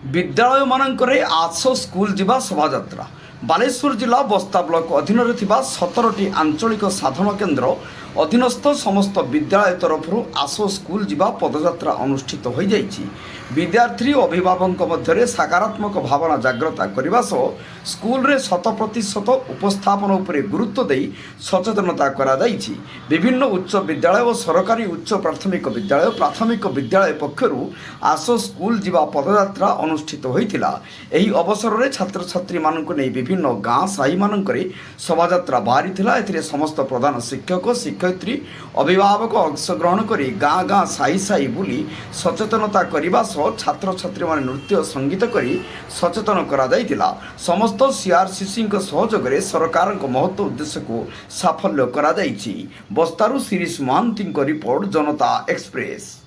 विद्यालय मानकरे आस स्कूल जिबा शोभायात्रा बालेश्वर जिला बस्ता ब्लॉक अधीन 17टी आंचलिक साधन केन्द्र अधीनस्थ समस्त विद्यालय तरफ आसो स्कूल जिबा पदयात्रा अनुष्ठित हो जाइछि। विद्यार्थी अभिभावक मध्य सकारात्मक भावना जागृत करने स्कूल रे 100% उपस्थापन उपरे गुरुत्व दे सचेतनता करा जाइछि। विभिन्न उच्च विद्यालय और सरकारी उच्च प्राथमिक विद्यालय पक्षरु आसो स्कूल जिबा पदयात्रा अनुष्ठित होइतिला। एही अवसर में छात्र छात्री मानक नै विभिन्न गाँ साही मानकरे शोभायात्रा बाहरी थिला। एथिरे समस्त प्रधान शिक्षक शिक्षयित्री अभिभावक अंशग्रहण कर गाँ गाँ साही साही बुली सचेतनता करने छात्र छात्री मान नृत्य संगीत करी सचेतन करा जाइतिला। समस्त सीआरसीसी सहयोग में सरकार महत्व उद्देश्य को साफल्य करा जाइछि। बस्तारु शिरीष महांती रिपोर्ट जनता एक्सप्रेस।